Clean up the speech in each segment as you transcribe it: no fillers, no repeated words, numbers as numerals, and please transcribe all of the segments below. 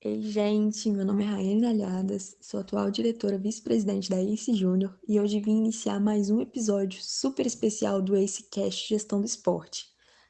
Ei, gente, meu nome é Raiane Alhadas, sou atual diretora vice-presidente da ACE Júnior e hoje vim iniciar mais um episódio super especial do AceCast Gestão do Esporte.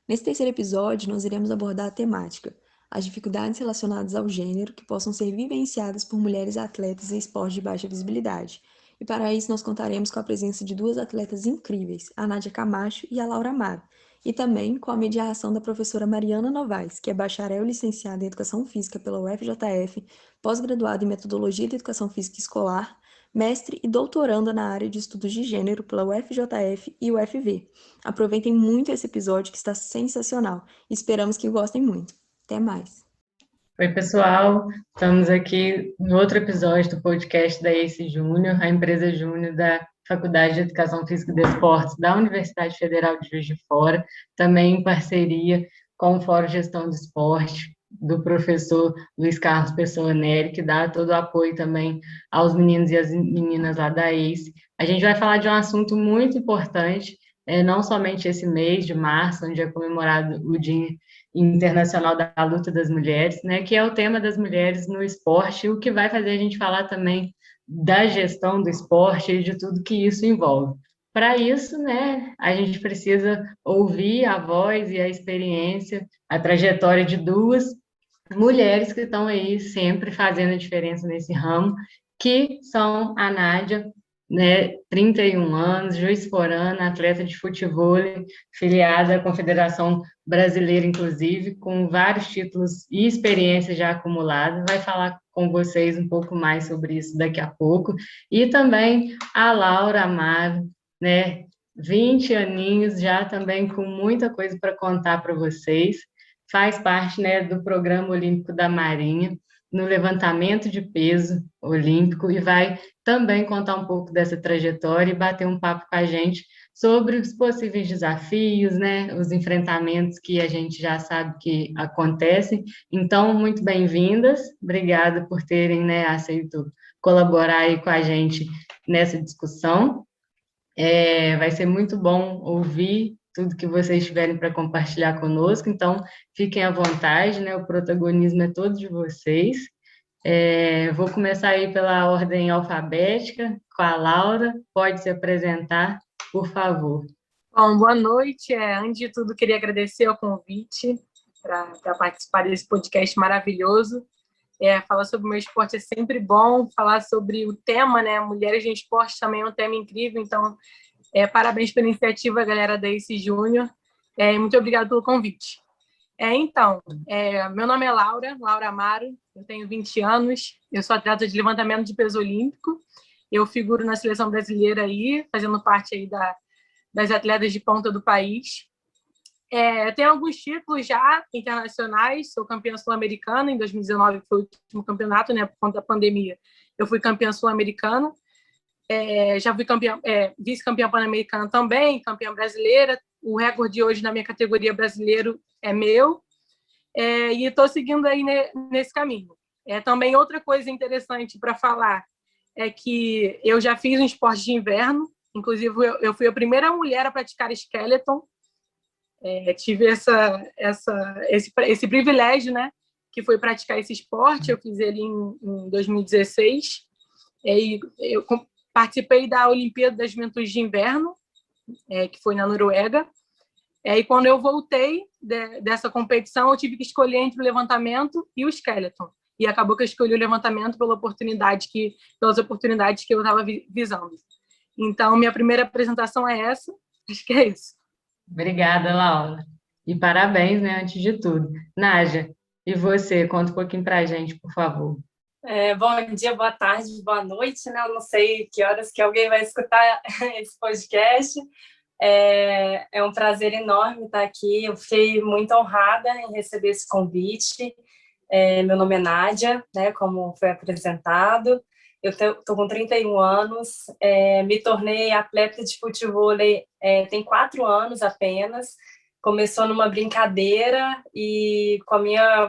Nesse terceiro episódio, nós iremos abordar a temática, as dificuldades relacionadas ao gênero que possam ser vivenciadas por mulheres atletas em esportes de baixa visibilidade. E para isso, nós contaremos com a presença de duas atletas incríveis, a Nádia Camacho e a Laura Amaro, e também com a mediação da professora Mariana Novaes, que é bacharel e licenciada em Educação Física pela UFJF, pós-graduada em Metodologia da Educação Física Escolar, mestre e doutoranda na área de Estudos de Gênero pela UFJF e UFV. Aproveitem muito esse episódio que está sensacional. Esperamos que gostem muito. Até mais! Oi, pessoal. Estamos aqui no outro episódio do podcast da ACE Júnior, a empresa júnior da Faculdade de Educação Física e Desportos da Universidade Federal de Juiz de Fora, também em parceria com o Fórum Gestão do Esporte, do professor Luiz Carlos Pessoa Neri, que dá todo o apoio também aos meninos e às meninas lá da ACE. A gente vai falar de um assunto muito importante, não somente esse mês de março, onde é comemorado o Dia Internacional da Luta das Mulheres, né, que é o tema das mulheres no esporte, o que vai fazer a gente falar também da gestão do esporte e de tudo que isso envolve. Para isso, né, a gente precisa ouvir a voz e a experiência, a trajetória de duas mulheres que estão aí sempre fazendo a diferença nesse ramo, que são a Nádia, né, 31 anos, juiz-forana, atleta de futebol, filiada à Confederação Brasileira, inclusive, com vários títulos e experiência já acumulada. Vai falar com vocês um pouco mais sobre isso daqui a pouco. E também a Laura Amaro, né, 20 aninhos já também com muita coisa para contar para vocês. Faz parte, né, do Programa Olímpico da Marinha, no levantamento de peso olímpico, e vai também contar um pouco dessa trajetória e bater um papo com a gente sobre os possíveis desafios, né, os enfrentamentos que a gente já sabe que acontecem. Então, muito bem-vindas, obrigada por terem, né, aceito colaborar aí com a gente nessa discussão. Vai ser muito bom ouvir tudo que vocês tiverem para compartilhar conosco, então fiquem à vontade, né? O protagonismo é todo de vocês. Vou começar aí pela ordem alfabética, com a Laura. Pode se apresentar, por favor. Bom, boa noite. Antes de tudo, queria agradecer o convite para participar desse podcast maravilhoso. Falar sobre o meu esporte é sempre bom, falar sobre o tema, né? Mulheres em esporte também é um tema incrível, então parabéns pela iniciativa, galera da ACE Júnior. Muito obrigada pelo convite. Meu nome é Laura Amaro, eu tenho 20 anos, eu sou atleta de levantamento de peso olímpico, eu figuro na seleção brasileira aí, fazendo parte aí das atletas de ponta do país. Tenho alguns títulos já internacionais, sou campeã sul-americana, em 2019 foi o último campeonato, né, por conta da pandemia, eu fui campeã sul-americana, já fui vice-campeã pan-americana também, campeã brasileira, o recorde hoje na minha categoria brasileiro é meu, e estou seguindo aí nesse caminho. Também outra coisa interessante para falar é que eu já fiz um esporte de inverno, inclusive eu fui a primeira mulher a praticar skeleton, tive esse privilégio, né, que foi praticar esse esporte. Eu fiz ele em 2016, e eu participei da Olimpíada das Juventudes de Inverno, que foi na Noruega, e quando eu voltei dessa competição, eu tive que escolher entre o levantamento e o skeleton, e acabou que eu escolhi o levantamento pelas oportunidades que eu estava visando. Então, minha primeira apresentação é essa, acho que é isso. Obrigada, Laura. E parabéns, né, antes de tudo. Nádia, e você? Conta um pouquinho para a gente, por favor. Bom dia, boa tarde, boa noite, né? Eu não sei que horas que alguém vai escutar esse podcast. É um prazer enorme estar aqui. Eu fiquei muito honrada em receber esse convite. Meu nome é Nádia, né, como foi apresentado. Eu estou com 31 anos, me tornei atleta de futebol tem 4 anos apenas. Começou numa brincadeira e com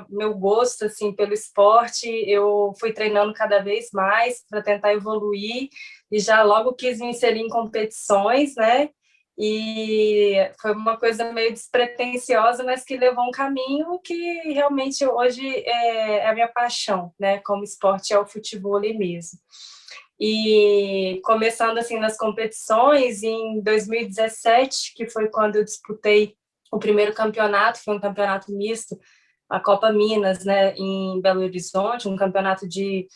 meu gosto assim, pelo esporte, eu fui treinando cada vez mais para tentar evoluir e já logo quis me inserir em competições, né? E foi uma coisa meio despretensiosa, mas que levou um caminho que realmente hoje é a minha paixão, né? Como esporte é o futebol mesmo. E começando assim nas competições, em 2017, que foi quando eu disputei o primeiro campeonato, foi um campeonato misto, a Copa Minas, né, em Belo Horizonte, um campeonato de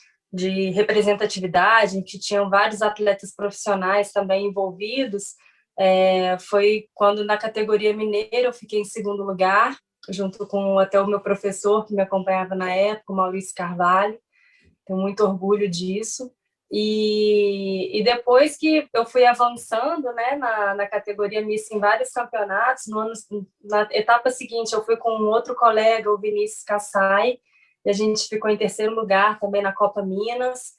representatividade, em que tinham vários atletas profissionais também envolvidos. Foi quando, na categoria mineira, eu fiquei em segundo lugar, junto com até o meu professor, que me acompanhava na época, o Maurício Carvalho. Tenho muito orgulho disso. E depois que eu fui avançando, né, na categoria Miss em vários campeonatos, na etapa seguinte eu fui com um outro colega, o Vinícius Kassai, e a gente ficou em terceiro lugar também na Copa Minas.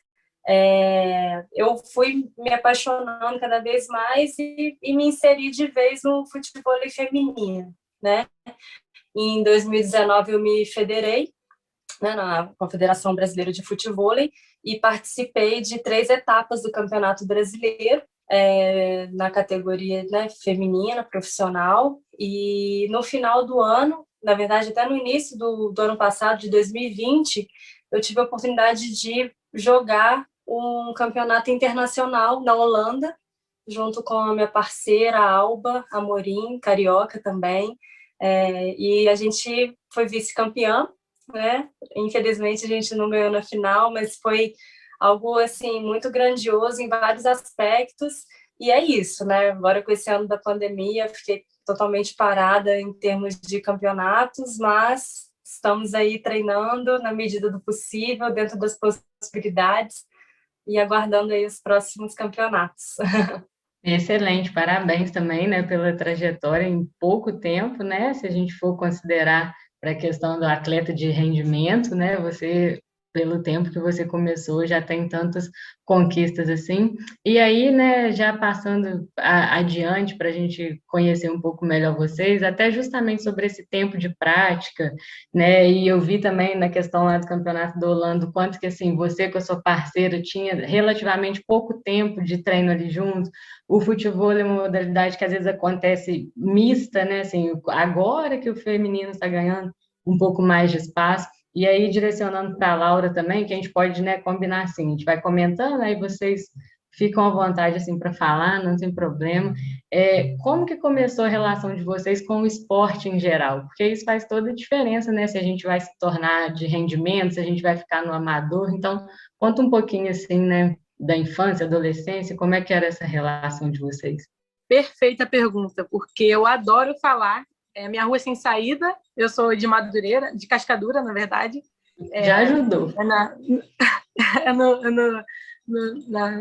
Eu fui me apaixonando cada vez mais e me inseri de vez no futebol feminino, né? Em 2019 eu me federei, né, na Confederação Brasileira de Futevôlei, e participei de 3 etapas do Campeonato Brasileiro, na categoria, né, feminina, profissional, e no final do ano, na verdade até no início do ano passado, de 2020, eu tive a oportunidade de jogar um campeonato internacional na Holanda, junto com a minha parceira Alba Amorim, carioca também, e a gente foi vice-campeã, né? Infelizmente a gente não ganhou na final, mas foi algo assim muito grandioso em vários aspectos. E é isso, né? Agora com esse ano da pandemia, fiquei totalmente parada em termos de campeonatos, mas estamos aí treinando na medida do possível, dentro das possibilidades e aguardando aí os próximos campeonatos. Excelente, parabéns também, né, pela trajetória em pouco tempo, né? Se a gente for considerar para a questão do atleta de rendimento, né? Você, pelo tempo que você começou, já tem tantas conquistas assim. E aí, né, já passando adiante para a gente conhecer um pouco melhor vocês, até justamente sobre esse tempo de prática, né? E eu vi também na questão lá do Campeonato do Holanda, quanto que assim, você com a sua parceira tinha relativamente pouco tempo de treino ali junto. O futebol é uma modalidade que às vezes acontece mista, né? Assim, agora que o feminino está ganhando um pouco mais de espaço, e aí direcionando para a Laura também, que a gente pode, né, combinar assim, a gente vai comentando, aí vocês ficam à vontade assim para falar, não tem problema. Como que começou a relação de vocês com o esporte em geral? Porque isso faz toda a diferença, né? Se a gente vai se tornar de rendimento, se a gente vai ficar no amador. Então, conta um pouquinho assim, né? Da infância, adolescência, como é que era essa relação de vocês? Perfeita pergunta, porque eu adoro falar. Minha rua é sem saída, eu sou de Madureira, de Cascadura, na verdade. Já ajudou.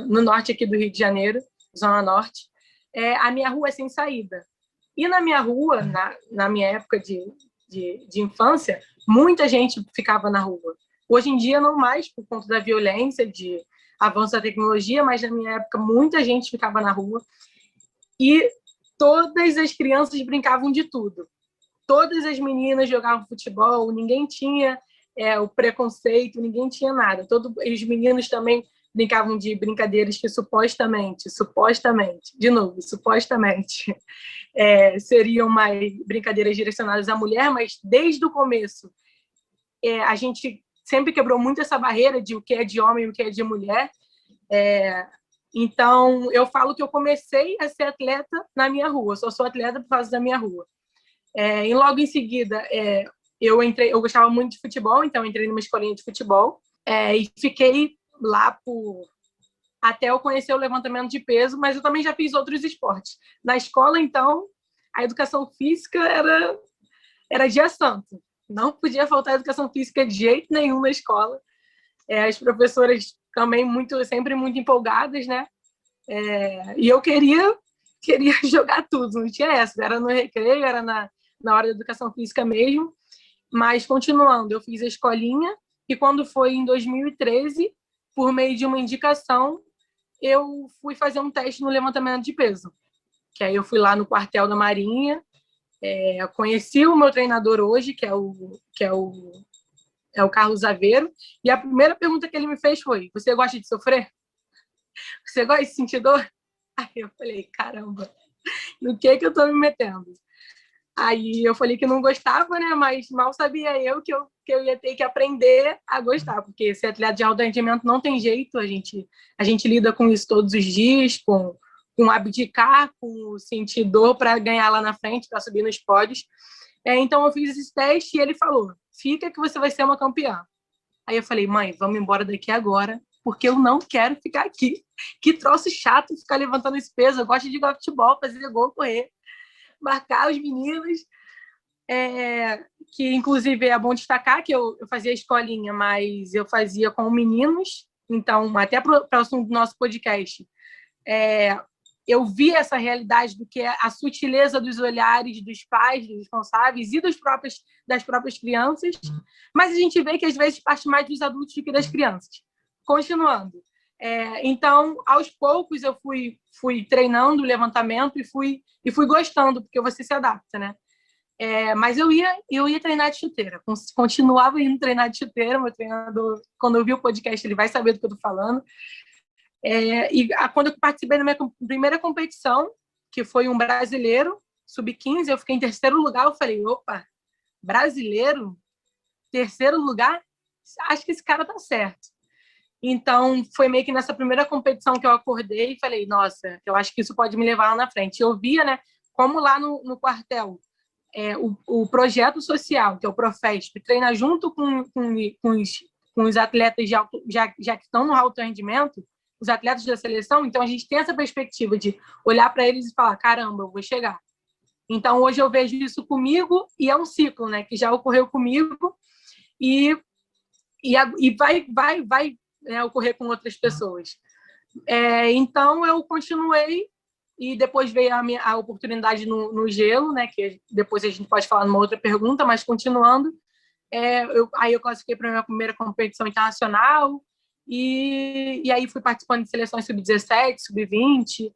No norte aqui do Rio de Janeiro, Zona Norte. A minha rua é sem saída. E na minha rua, na minha época de infância, muita gente ficava na rua. Hoje em dia, não mais, por conta da violência, de avanço da tecnologia, mas na minha época muita gente ficava na rua e todas as crianças brincavam de tudo. Todas as meninas jogavam futebol, ninguém tinha o preconceito, ninguém tinha nada. Os meninos também brincavam de brincadeiras que supostamente, seriam mais brincadeiras direcionadas à mulher, mas desde o começo a gente sempre quebrou muito essa barreira de o que é de homem e o que é de mulher. Então, eu falo que eu comecei a ser atleta na minha rua. Eu só sou atleta por causa da minha rua. E logo em seguida, eu gostava muito de futebol, então entrei numa escolinha de futebol e fiquei lá até eu conhecer o levantamento de peso, mas eu também já fiz outros esportes. Na escola, então, a educação física era dia santo. Não podia faltar educação física de jeito nenhum na escola. As professoras também sempre muito empolgadas, né? E eu queria jogar tudo, não tinha essa. Era no recreio, era na hora da educação física mesmo. Mas, continuando, eu fiz a escolinha e quando foi em 2013, por meio de uma indicação, eu fui fazer um teste no levantamento de peso. Que aí eu fui lá no quartel da Marinha, conheci o meu treinador hoje, que é o Carlos Aveiro, e a primeira pergunta que ele me fez foi: você gosta de sofrer? Você gosta de sentir dor? Aí eu falei, caramba. no que eu tô me metendo? Aí eu falei que não gostava, né? Mas mal sabia eu que eu ia ter que aprender a gostar, porque ser atleta de alto rendimento não tem jeito, a gente lida com isso todos os dias, com abdicar, com sentir dor para ganhar lá na frente, para subir nos pódios. Então eu fiz esse teste e ele falou: fica que você vai ser uma campeã. Aí eu falei: mãe, vamos embora daqui agora, porque eu não quero ficar aqui. Que troço chato ficar levantando esse peso. Eu gosto de jogar futebol, fazer gol, correr, marcar os meninos. Que inclusive é bom destacar que eu fazia escolinha, mas eu fazia com meninos. Então, até para o assunto do nosso podcast, eu vi essa realidade do que é a sutileza dos olhares dos pais, dos responsáveis e das próprias crianças, mas a gente vê que às vezes parte mais dos adultos do que das crianças. Continuando. Então, aos poucos, eu fui treinando o levantamento e fui gostando, porque você se adapta, né? Mas eu ia treinar de chuteira, continuava indo treinar de chuteira. Meu treinador, quando eu vi o podcast, ele vai saber do que eu estou falando. Quando eu participei da minha primeira competição, que foi um brasileiro, sub-15, eu fiquei em terceiro lugar. Eu falei: opa, brasileiro? Terceiro lugar? Acho que esse cara tá certo. Então, foi meio que nessa primeira competição que eu acordei e falei: nossa, eu acho que isso pode me levar lá na frente. Eu via, né, como lá no quartel, o projeto social, que é o Profesp, treina junto com os atletas já que estão no alto rendimento, os atletas da seleção. Então, a gente tem essa perspectiva de olhar para eles e falar: caramba, eu vou chegar. Então, hoje eu vejo isso comigo e é um ciclo, né, que já ocorreu comigo e vai ocorrer com outras pessoas. Então, eu continuei e depois veio a oportunidade no gelo, né, que depois a gente pode falar numa outra pergunta, mas continuando, aí eu classifiquei para a minha primeira competição internacional e aí fui participando de seleções sub-17, sub-20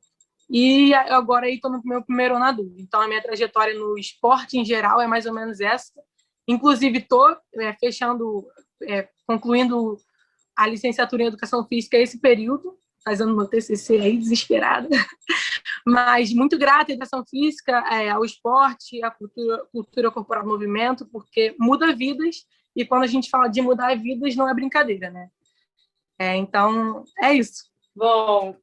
e agora estou no meu primeiro ano adulto. Então, a minha trajetória no esporte em geral é mais ou menos essa. Inclusive, estou concluindo a licenciatura em Educação Física esse período, fazendo meu TCC aí, desesperada. Mas muito grata à Educação Física, ao esporte, à cultura corporal movimento, porque muda vidas, e quando a gente fala de mudar vidas, não é brincadeira, né? Então, é isso. Bom,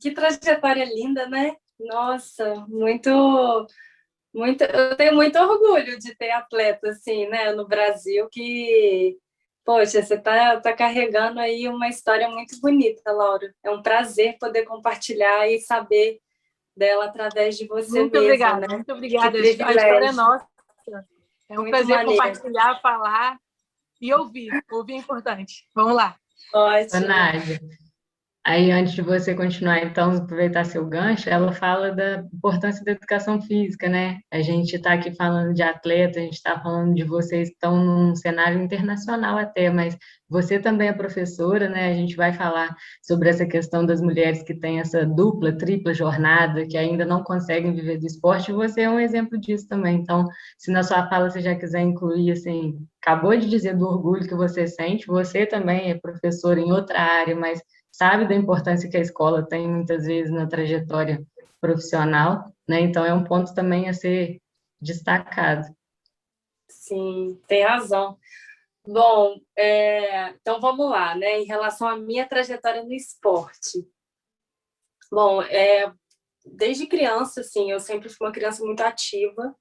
que trajetória linda, né? Nossa, muito, muito. Eu tenho muito orgulho de ter atleta assim, né, no Brasil que, poxa, você tá carregando aí uma história muito bonita, Laura. É um prazer poder compartilhar e saber dela através de você muito mesma, obrigada, né? muito obrigada. Que A história é privilégio. nossa. É um Muito prazer maneiro. compartilhar, falar e ouvir. Ouvir é importante. Vamos lá. Ótimo. Nádia, aí antes de você continuar, então, aproveitar seu gancho, ela fala da importância da educação física, né? A gente está aqui falando de atleta, a gente está falando de vocês que estão num cenário internacional até, mas você também é professora, né? A gente vai falar sobre essa questão das mulheres que têm essa dupla, tripla jornada, que ainda não conseguem viver do esporte, e você é um exemplo disso também. Então, se na sua fala você já quiser incluir, assim, acabou de dizer do orgulho que você sente, você também é professora em outra área, mas sabe da importância que a escola tem muitas vezes na trajetória profissional, né? Então é um ponto também a ser destacado. Sim, tem razão. Bom, então vamos lá, né? Em relação à minha trajetória no esporte. Bom, desde criança, assim, eu sempre fui uma criança muito ativa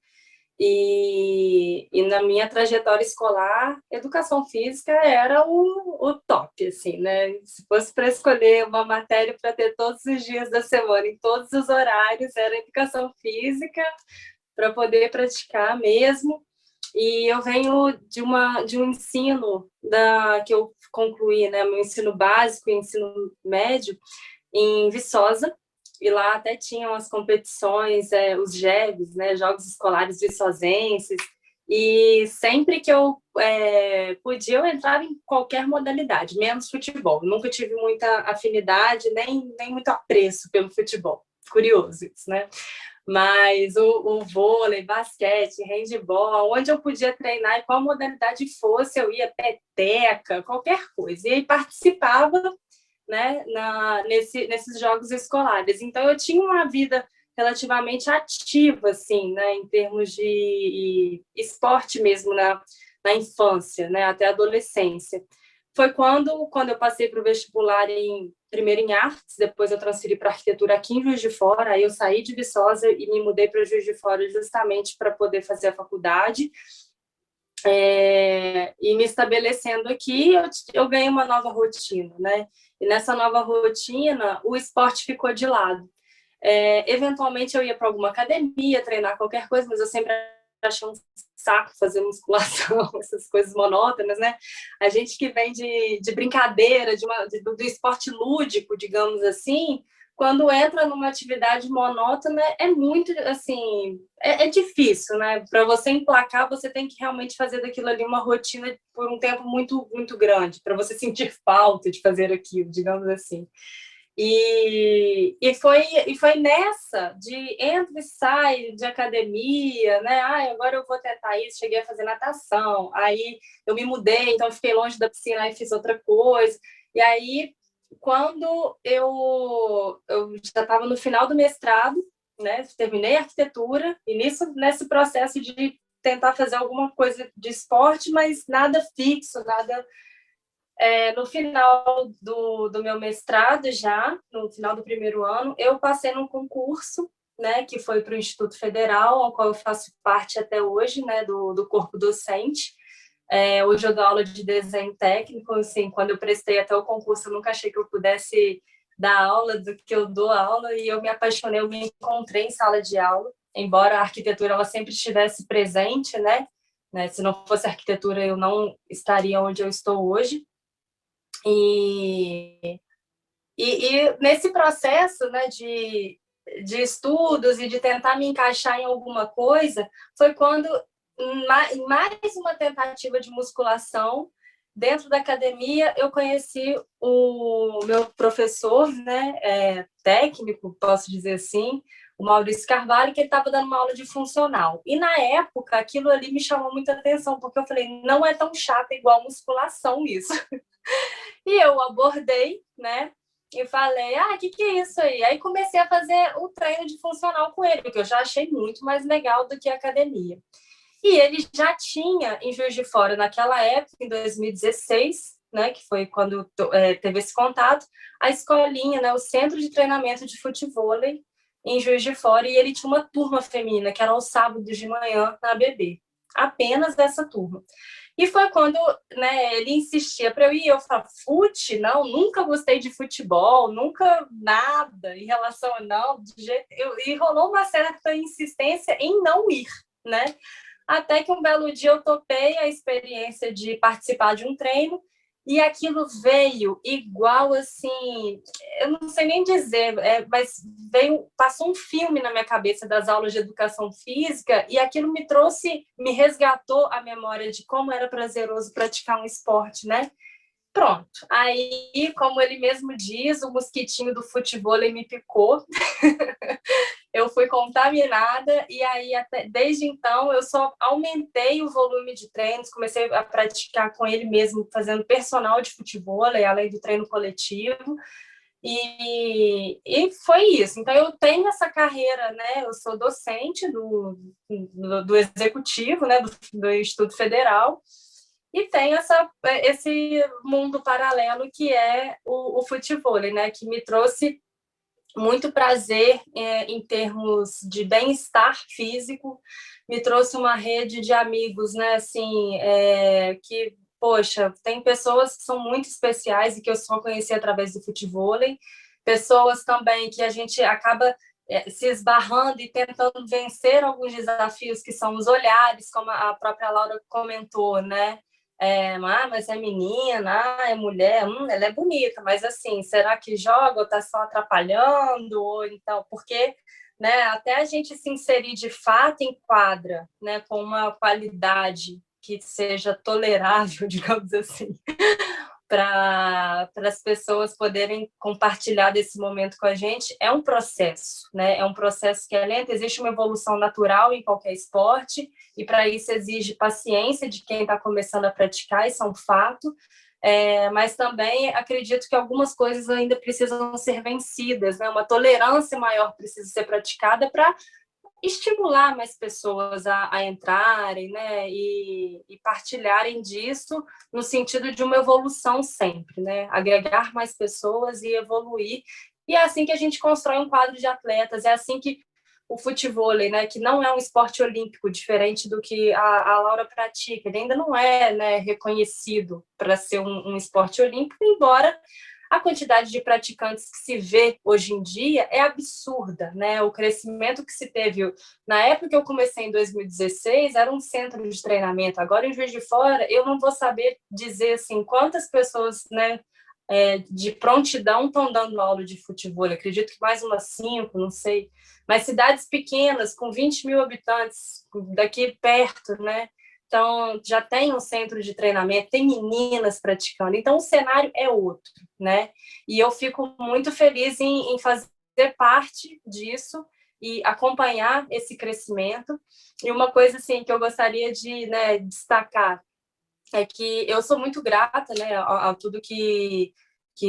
e na minha trajetória escolar, educação física era o top, assim, né? Se fosse para escolher uma matéria para ter todos os dias da semana, em todos os horários, era educação física para poder praticar mesmo. E eu venho de um ensino que eu concluí, né, meu ensino básico e ensino médio em Viçosa, e lá até tinham as competições, os JEVs, né, Jogos Escolares Viçosenses, e sempre que eu podia, eu entrava em qualquer modalidade, menos futebol. Nunca tive muita afinidade, nem muito apreço pelo futebol. Curioso isso, né? Mas o vôlei, basquete, handebol, onde eu podia treinar e qual modalidade fosse, eu ia peteca, qualquer coisa. E aí participava, né, nesses jogos escolares. Então, eu tinha uma vida relativamente ativa, assim, né, em termos de esporte mesmo na infância, né, até a adolescência. Foi quando eu passei para o vestibular primeiro em artes, depois eu transferi para arquitetura aqui em Juiz de Fora, aí eu saí de Viçosa e me mudei para Juiz de Fora justamente para poder fazer a faculdade. E me estabelecendo aqui, eu ganhei uma nova rotina, né? E nessa nova rotina, o esporte ficou de lado. Eventualmente eu ia para alguma academia, treinar qualquer coisa, mas eu sempre achei um saco fazer musculação, essas coisas monótonas, né? A gente que vem de brincadeira, do esporte lúdico, digamos assim, quando entra numa atividade monótona, é muito, assim, é difícil, né? Para você emplacar, você tem que realmente fazer daquilo ali uma rotina por um tempo muito, muito grande, para você sentir falta de fazer aquilo, digamos assim. E foi nessa de entra e sai de academia, né? Agora eu vou tentar isso. Cheguei a fazer natação, aí eu me mudei, então fiquei longe da piscina e fiz outra coisa. E aí, quando eu já estava no final do mestrado, né? Terminei a arquitetura, e nesse processo de tentar fazer alguma coisa de esporte, mas nada fixo, nada. No final do meu mestrado, já no final do primeiro ano, eu passei num concurso, né, que foi para o Instituto Federal, ao qual eu faço parte até hoje, né, do corpo docente. Hoje eu dou aula de desenho técnico, assim, quando eu prestei até o concurso, eu nunca achei que eu pudesse dar aula do que eu dou aula, e eu me apaixonei, eu me encontrei em sala de aula, embora a arquitetura ela sempre estivesse presente, né? Se não fosse a arquitetura, eu não estaria onde eu estou hoje. E nesse processo, né, de estudos e de tentar me encaixar em alguma coisa, foi quando, em mais uma tentativa de musculação, dentro da academia, eu conheci o meu professor, né, técnico, posso dizer assim, o Maurício Carvalho, que ele estava dando uma aula de funcional. E, na época, aquilo ali me chamou muita atenção, porque eu falei, não é tão chato igual musculação isso. E eu abordei, né? E falei, o que é isso aí? Aí comecei a fazer o treino de funcional com ele, que eu já achei muito mais legal do que a academia. E ele já tinha, em Juiz de Fora, naquela época, em 2016, né, que foi quando teve esse contato, a escolinha, né, o centro de treinamento de futevôlei em Juiz de Fora, e ele tinha uma turma feminina, que era aos sábados de manhã, na ABB. Apenas essa turma. E foi quando, né, ele insistia para eu ir, eu falava, fute? Não, nunca gostei de futebol, nunca nada em relação a não, de jeito... E rolou uma certa insistência em não ir, né? Até que um belo dia eu topei a experiência de participar de um treino, e aquilo veio igual, assim, eu não sei nem dizer, mas passou um filme na minha cabeça das aulas de educação física, e aquilo me resgatou a memória de como era prazeroso praticar um esporte, né? Pronto. Aí, como ele mesmo diz, o mosquitinho do futevôlei me picou. Eu fui contaminada, e aí desde então eu só aumentei o volume de treinos, comecei a praticar com ele mesmo, fazendo personal de futevôlei, além do treino coletivo, e foi isso. Então eu tenho essa carreira, né? Eu sou docente do executivo, né? do Instituto Federal, e tenho esse mundo paralelo que é o futevôlei, né? Que me trouxe muito prazer em termos de bem-estar físico, me trouxe uma rede de amigos, né, assim, que, poxa, tem pessoas que são muito especiais e que eu só conheci através do futevôlei, pessoas também que a gente acaba se esbarrando e tentando vencer alguns desafios que são os olhares, como a própria Laura comentou, né? Mas é menina, é mulher, ela é bonita, mas assim, será que joga ou está só atrapalhando? Ou então, porque, né, até a gente se inserir de fato em quadra, né, com uma qualidade que seja tolerável, digamos assim, para as pessoas poderem compartilhar desse momento com a gente, é um processo, né? É um processo que é lento, existe uma evolução natural em qualquer esporte, e para isso exige paciência de quem está começando a praticar, isso é um fato, mas também acredito que algumas coisas ainda precisam ser vencidas, né? Uma tolerância maior precisa ser praticada para estimular mais pessoas a entrarem, né? E partilharem disso no sentido de uma evolução sempre, né? Agregar mais pessoas e evoluir. E é assim que a gente constrói um quadro de atletas, é assim que o futevôlei, né, que não é um esporte olímpico, diferente do que a Laura pratica, ele ainda não é, né, reconhecido para ser um esporte olímpico, embora a quantidade de praticantes que se vê hoje em dia é absurda, né? O crescimento que se teve na época que eu comecei em 2016 era um centro de treinamento. Agora em Juiz de Fora eu não vou saber dizer assim quantas pessoas, né, de prontidão estão dando aula de futebol. Eu acredito que mais umas 5, não sei. Mas cidades pequenas, com 20 mil habitantes, daqui perto, né? Então, já tem um centro de treinamento, tem meninas praticando. Então, o cenário é outro, né? E eu fico muito feliz em fazer parte disso e acompanhar esse crescimento. E uma coisa, assim, que eu gostaria de, né, destacar é que eu sou muito grata, né, a tudo que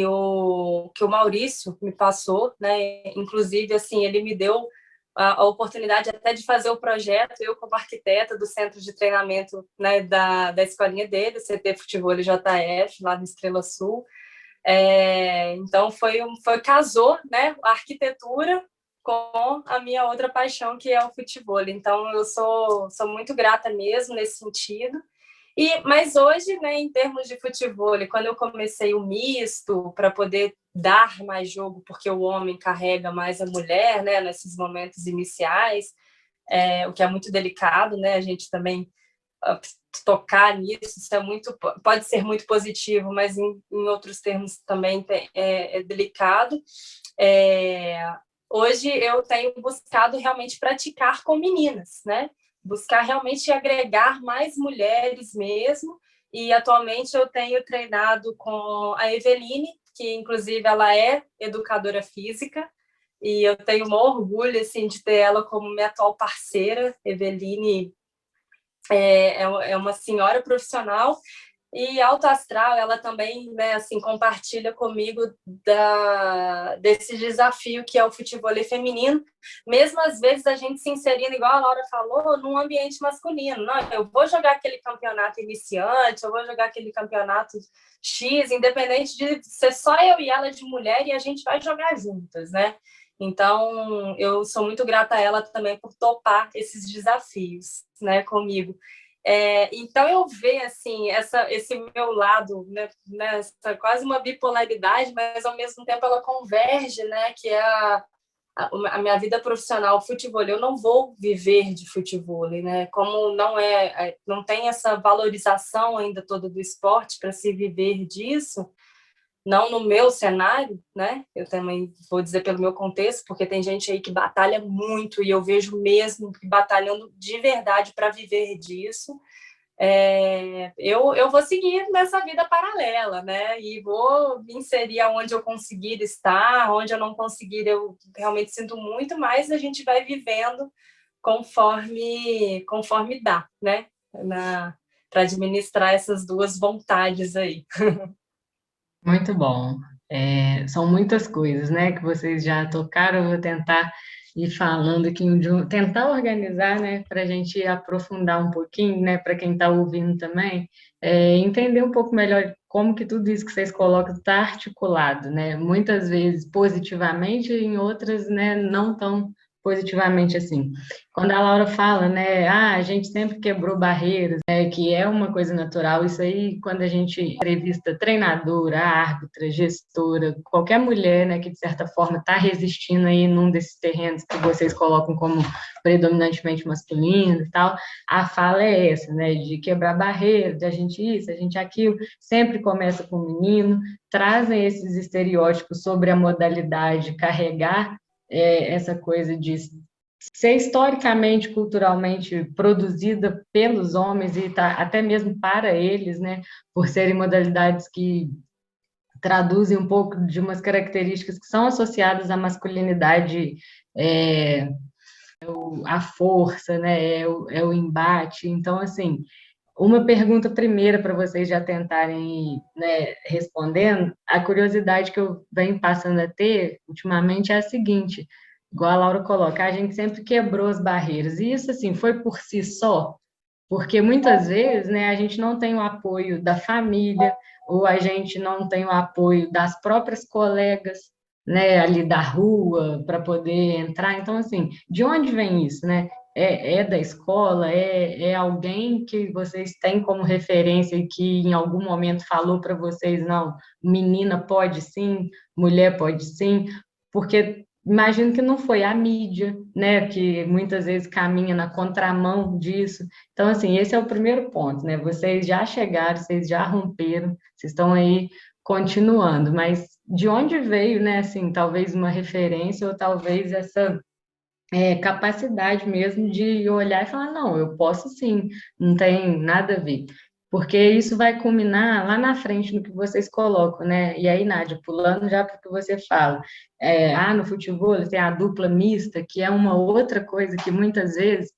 o Maurício me passou, né? Inclusive, assim, ele me deu a oportunidade até de fazer o projeto, eu como arquiteta do centro de treinamento, né, da escolinha dele, o CT Futebol JF, lá no Estrela Sul. Então, casou, né, a arquitetura com a minha outra paixão, que é o futebol. Então, eu sou muito grata mesmo nesse sentido. Mas hoje, né, em termos de futebol, quando eu comecei o misto para poder dar mais jogo, porque o homem carrega mais a mulher, né, nesses momentos iniciais, o que é muito delicado, né, a gente também tocar nisso, isso pode ser muito positivo, mas em outros termos também é delicado. Hoje eu tenho buscado realmente praticar com meninas, né? Buscar realmente agregar mais mulheres mesmo, e atualmente eu tenho treinado com a Eveline, que inclusive ela é educadora física, e eu tenho um orgulho assim, de ter ela como minha atual parceira. Eveline é uma senhora profissional e alto astral. Ela também, né, assim, compartilha comigo desse desafio que é o futevôlei feminino, mesmo às vezes a gente se inserindo, igual a Laura falou, num ambiente masculino. Não, eu vou jogar aquele campeonato iniciante, eu vou jogar aquele campeonato X, independente de ser só eu e ela de mulher, e a gente vai jogar juntas, né? Então, eu sou muito grata a ela também por topar esses desafios, né, comigo. Então, eu vejo assim, esse meu lado, né, quase uma bipolaridade, mas, ao mesmo tempo, ela converge, né, que é a minha vida profissional, futebol. Eu não vou viver de futebol, né? Como não tem essa valorização ainda toda do esporte para se viver disso, não no meu cenário, né? Eu também vou dizer pelo meu contexto, porque tem gente aí que batalha muito, e eu vejo mesmo batalhando de verdade para viver disso. Eu vou seguir nessa vida paralela, né? E vou me inserir onde eu conseguir estar, onde eu não conseguir, eu realmente sinto muito, mas a gente vai vivendo conforme dá, né? Para administrar essas duas vontades aí. Muito bom. São muitas coisas, né, que vocês já tocaram. Eu vou tentar ir falando aqui, tentar organizar, né, para a gente aprofundar um pouquinho, né, para quem está ouvindo também, entender um pouco melhor como que tudo isso que vocês colocam está articulado, né, muitas vezes positivamente, em outras, né, não tão positivamente assim. Quando a Laura fala, né, a gente sempre quebrou barreiras, que é uma coisa natural. Isso aí, quando a gente entrevista treinadora, árbitra, gestora, qualquer mulher, né, que de certa forma está resistindo aí num desses terrenos que vocês colocam como predominantemente masculino e tal, a fala é essa, né, de quebrar barreiras, de a gente isso, a gente aquilo, sempre começa com o menino, trazem esses estereótipos sobre a modalidade, carregar essa coisa de ser historicamente, culturalmente produzida pelos homens e até mesmo para eles, né, por serem modalidades que traduzem um pouco de umas características que são associadas à masculinidade, a força, né, é o embate. Então, assim, Uma pergunta primeira para vocês já tentarem ir, né, respondendo. A curiosidade que eu venho passando a ter ultimamente é a seguinte, igual a Laura coloca, a gente sempre quebrou as barreiras. E isso, assim, foi por si só, porque muitas vezes, né, a gente não tem o apoio da família, ou a gente não tem o apoio das próprias colegas, né, ali da rua, para poder entrar. Então, assim, de onde vem isso, né? É da escola? É alguém que vocês têm como referência e que em algum momento falou para vocês, não, menina pode sim, mulher pode sim? Porque imagino que não foi a mídia, né, que muitas vezes caminha na contramão disso. Então, assim, esse é o primeiro ponto, né? Vocês já chegaram, vocês já romperam, vocês estão aí continuando, mas de onde veio, né, assim, talvez uma referência ou talvez essa capacidade mesmo de olhar e falar, não, eu posso sim, não tem nada a ver. Porque isso vai culminar lá na frente no que vocês colocam, né? E aí, Nádia, pulando já para o que você fala. No futebol tem a dupla mista, que é uma outra coisa que muitas vezes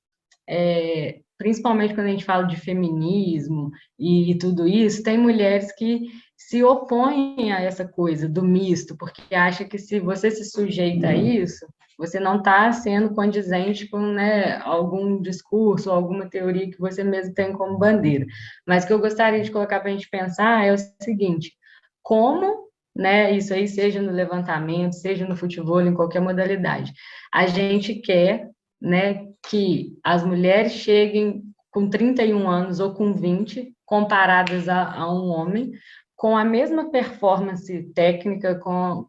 principalmente quando a gente fala de feminismo e tudo isso, tem mulheres que se opõem a essa coisa do misto, porque acha que se você se sujeita a isso, você não está sendo condizente com, né, algum discurso, alguma teoria que você mesmo tem como bandeira. Mas o que eu gostaria de colocar para a gente pensar é o seguinte: como, né, isso aí, seja no levantamento, seja no futebol, em qualquer modalidade, a gente quer, né, que as mulheres cheguem com 31 anos ou com 20, comparadas a um homem, com a mesma performance técnica, com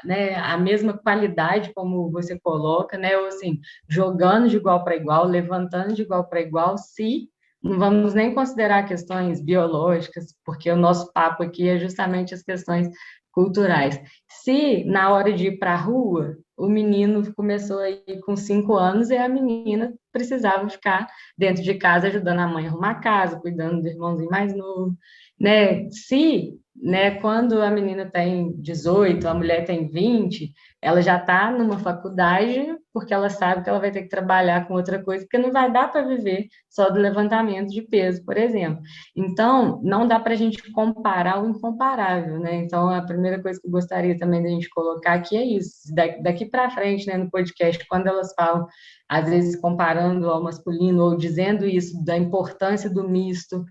né, a mesma qualidade, como você coloca, né, ou assim, jogando de igual para igual, levantando de igual para igual, se não vamos nem considerar questões biológicas, porque o nosso papo aqui é justamente as questões culturais. Se na hora de ir para a rua, o menino começou aí com 5 anos e a menina precisava ficar dentro de casa ajudando a mãe a arrumar a casa, cuidando do irmãozinho mais novo, né? Se, né, quando a menina tem 18, a mulher tem 20, ela já está numa faculdade porque ela sabe que ela vai ter que trabalhar com outra coisa, porque não vai dar para viver só do levantamento de peso, por exemplo. Então, não dá para a gente comparar o incomparável, né? Então, a primeira coisa que eu gostaria também da gente colocar aqui é isso. Daqui para frente, né, no podcast, quando elas falam, às vezes comparando ao masculino ou dizendo isso da importância do misto,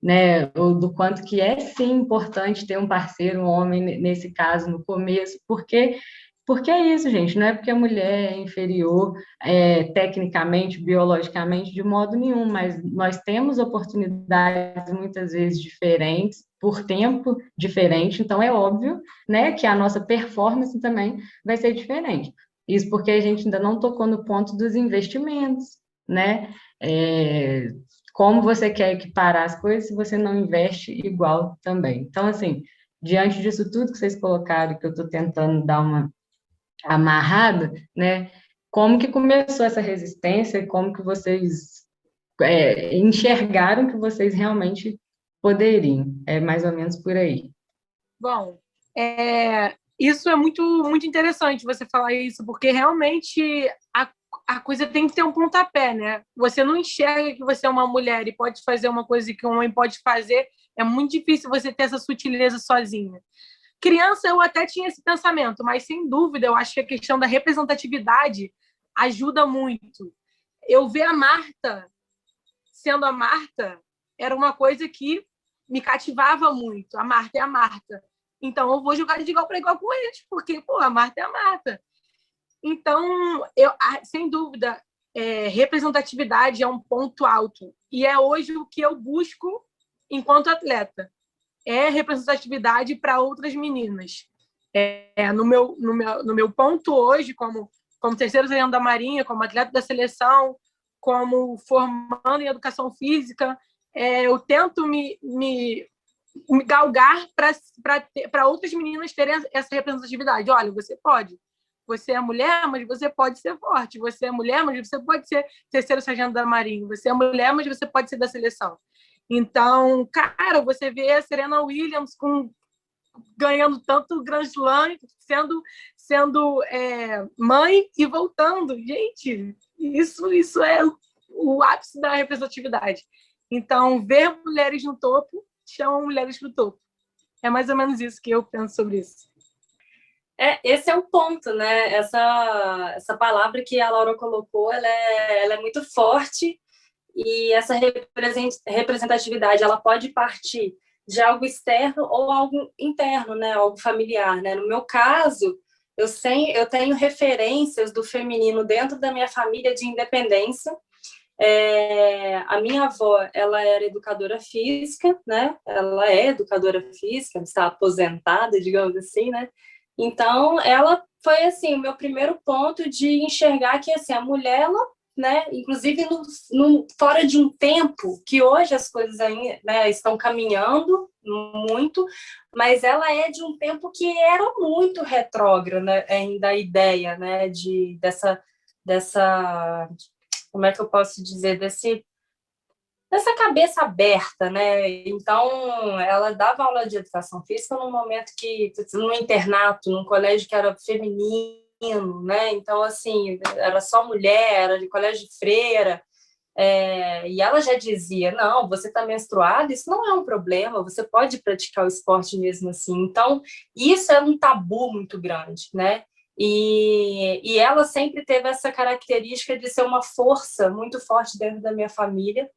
né, ou do quanto que é sim importante ter um parceiro, um homem nesse caso no começo, porque é isso, gente, não é porque a mulher é inferior tecnicamente, biologicamente, de modo nenhum, mas nós temos oportunidades muitas vezes diferentes, por tempo diferente, então é óbvio, né, que a nossa performance também vai ser diferente. Isso porque a gente ainda não tocou no ponto dos investimentos, né? Como você quer equiparar as coisas se você não investe igual também? Então, assim, diante disso tudo que vocês colocaram, que eu estou tentando dar uma amarrada, né? Como que começou essa resistência e como que vocês enxergaram que vocês realmente poderiam? É mais ou menos por aí. Bom, isso é muito, muito interessante você falar isso, porque realmente a coisa tem que ter um pontapé, né? Você não enxerga que você é uma mulher e pode fazer uma coisa que um homem pode fazer, é muito difícil você ter essa sutileza sozinha. Criança, eu até tinha esse pensamento, mas sem dúvida, eu acho que a questão da representatividade ajuda muito. Eu ver a Marta sendo a Marta era uma coisa que me cativava muito. A Marta é a Marta. Então, eu vou jogar de igual para igual com eles, porque, pô, a Marta é a Marta. Então, sem dúvida, representatividade é um ponto alto. E é hoje o que eu busco enquanto atleta. É representatividade para outras meninas. No meu ponto hoje, como terceiro sargento da Marinha, como atleta da seleção, como formando em educação física, eu tento me galgar para outras meninas terem essa representatividade. Olha, você pode. Você é mulher, mas você pode ser forte. Você é mulher, mas você pode ser terceiro sargento da Marinha. Você é mulher, mas você pode ser da seleção. Então, cara, você vê a Serena Williams ganhando tanto Grand Slam, sendo mãe e voltando. Gente, isso é o ápice da representatividade. Então, ver mulheres no topo chama mulheres para o topo. É mais ou menos isso que eu penso sobre isso. Esse é o ponto, né? Essa palavra que a Laura colocou, ela é muito forte, e essa representatividade ela pode partir de algo externo ou algo interno, né? Algo familiar, né? No meu caso, eu tenho referências do feminino dentro da minha família de independência. A minha avó, ela era educadora física, né? Ela é educadora física, está aposentada, digamos assim, né? Então, ela foi assim o meu primeiro ponto de enxergar que assim a mulher, ela, né? Inclusive fora de um tempo que hoje as coisas ainda, né, estão caminhando muito, mas ela é de um tempo que era muito retrógrado, né? Ainda a ideia, né? Dessa como é que eu posso dizer, dessa cabeça aberta, né? Então, ela dava aula de educação física num momento que, no internato, num colégio que era feminino, né? Então, assim, era só mulher, era de colégio de freira, e ela já dizia, não, você está menstruada, isso não é um problema, você pode praticar o esporte mesmo assim. Então, isso é um tabu muito grande, né? E ela sempre teve essa característica de ser uma força muito forte dentro da minha família,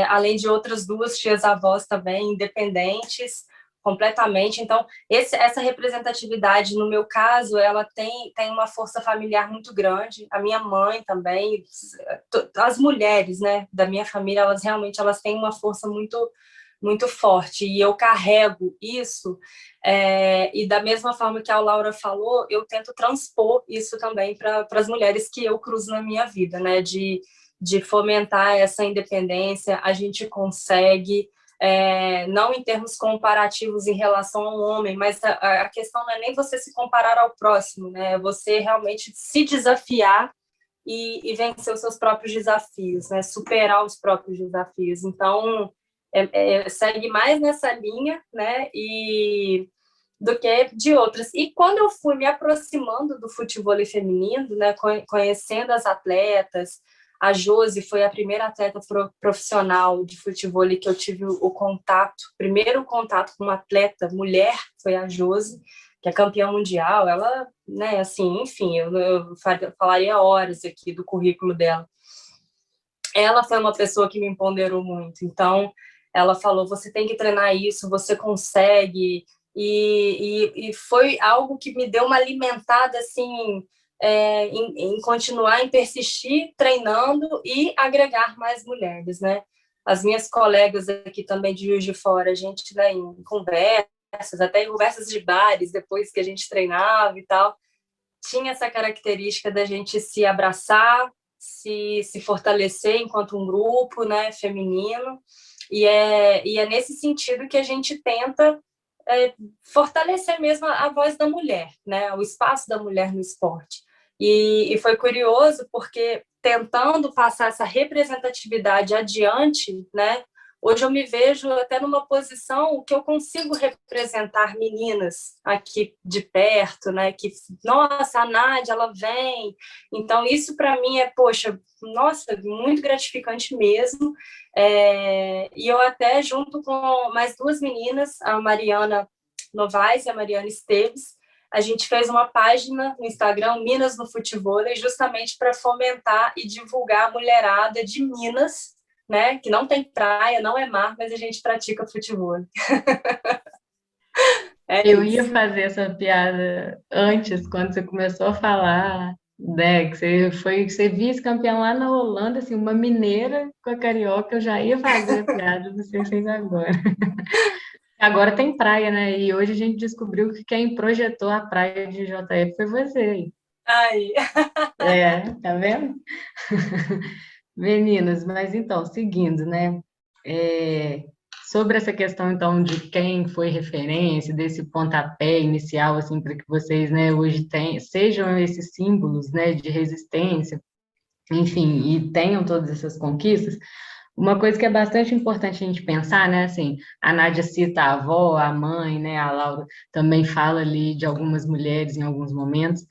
além de outras duas tias-avós também, independentes, completamente. Então, essa representatividade, no meu caso, ela tem uma força familiar muito grande. A minha mãe também, as mulheres, né, da minha família, elas realmente têm uma força muito muito forte, e eu carrego isso, e da mesma forma que a Laura falou, eu tento transpor isso também para as mulheres que eu cruzo na minha vida, né, de fomentar essa independência. A gente consegue, não em termos comparativos em relação ao homem, mas a questão não é nem você se comparar ao próximo, né, é você realmente se desafiar e vencer os seus próprios desafios, né, superar os próprios desafios. Então, segue mais nessa linha, né, do que de outras. E quando eu fui me aproximando do futebol feminino, né, conhecendo as atletas, a Josi foi a primeira atleta profissional de futebol que eu tive o primeiro contato com uma atleta mulher foi a Josi, que é campeã mundial. Ela, né, assim, enfim, eu falaria horas aqui do currículo dela. Ela foi uma pessoa que me empoderou muito. Então, ela falou, você tem que treinar isso, você consegue. E foi algo que me deu uma alimentada, assim, em continuar, em persistir treinando e agregar mais mulheres, né? As minhas colegas aqui também de Juiz de Fora, a gente, né, em conversas, até em conversas de bares, depois que a gente treinava e tal, tinha essa característica da gente se abraçar, se fortalecer enquanto um grupo, né, feminino, e é nesse sentido que a gente tenta fortalecer mesmo a voz da mulher, né, o espaço da mulher no esporte. E foi curioso porque, tentando passar essa representatividade adiante, né, hoje eu me vejo até numa posição que eu consigo representar meninas aqui de perto, né? Que, nossa, a Nádia, ela vem. Então, isso para mim poxa, nossa, muito gratificante mesmo. E eu até, junto com mais duas meninas, a Mariana Novaes e a Mariana Esteves, a gente fez uma página no Instagram, Minas no Futebol, justamente para fomentar e divulgar a mulherada de Minas, né? Que não tem praia, não é mar, mas a gente pratica futebol. Eu ia fazer essa piada antes, quando você começou a falar, né, que você foi ser vice-campeã lá na Holanda, assim, uma mineira com a carioca, eu já ia fazer a piada, você fez agora. Agora tem praia, né? E hoje a gente descobriu que quem projetou a praia de JF foi você. Ai. Tá vendo? Meninas, mas então, seguindo, né? Sobre essa questão, então, de quem foi referência, desse pontapé inicial, assim, para que vocês, né, hoje sejam esses símbolos, né, de resistência, enfim, e tenham todas essas conquistas, uma coisa que é bastante importante a gente pensar, né, assim, a Nádia cita a avó, a mãe, né, a Laura também fala ali de algumas mulheres em alguns momentos,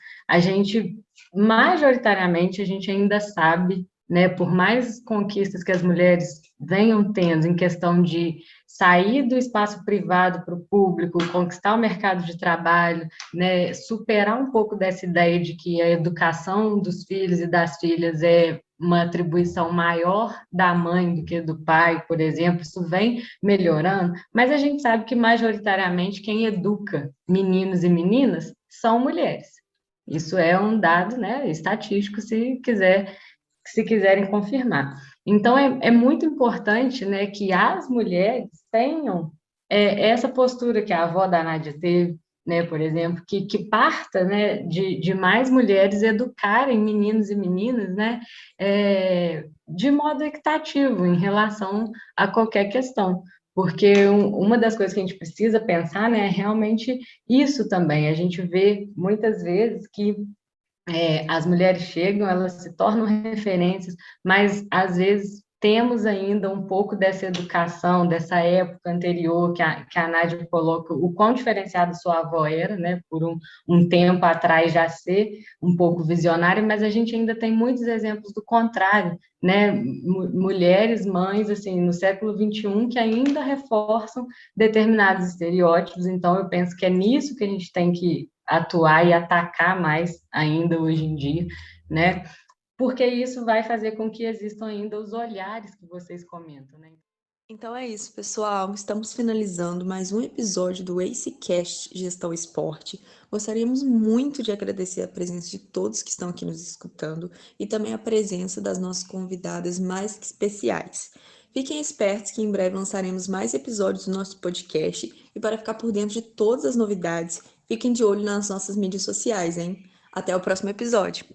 majoritariamente, a gente ainda sabe né? Por mais conquistas que as mulheres venham tendo em questão de sair do espaço privado para o público, conquistar o mercado de trabalho, né? Superar um pouco dessa ideia de que a educação dos filhos e das filhas é uma atribuição maior da mãe do que do pai, por exemplo, isso vem melhorando, mas a gente sabe que majoritariamente quem educa meninos e meninas são mulheres. Isso é um dado, né, estatístico, se quiserem confirmar. Então, é muito importante, né, que as mulheres tenham essa postura que a avó da Nádia teve, né, por exemplo, que parta, né, de mais mulheres educarem meninos e meninas, né, de modo equitativo em relação a qualquer questão. Porque uma das coisas que a gente precisa pensar, né, é realmente isso também. A gente vê muitas vezes que as mulheres chegam, elas se tornam referências, mas às vezes temos ainda um pouco dessa educação, dessa época anterior que a Nádia coloca, o quão diferenciada sua avó era, né, por um tempo atrás já ser um pouco visionária, mas a gente ainda tem muitos exemplos do contrário, né, mulheres, mães, assim, no século XXI, que ainda reforçam determinados estereótipos, então eu penso que é nisso que a gente tem que atuar e atacar mais ainda hoje em dia, né? Porque isso vai fazer com que existam ainda os olhares que vocês comentam, né? Então é isso, pessoal. Estamos finalizando mais um episódio do AceCast Gestão Esporte. Gostaríamos muito de agradecer a presença de todos que estão aqui nos escutando e também a presença das nossas convidadas mais que especiais. Fiquem espertos que em breve lançaremos mais episódios do nosso podcast e para ficar por dentro de todas as novidades, fiquem de olho nas nossas mídias sociais, hein? Até o próximo episódio!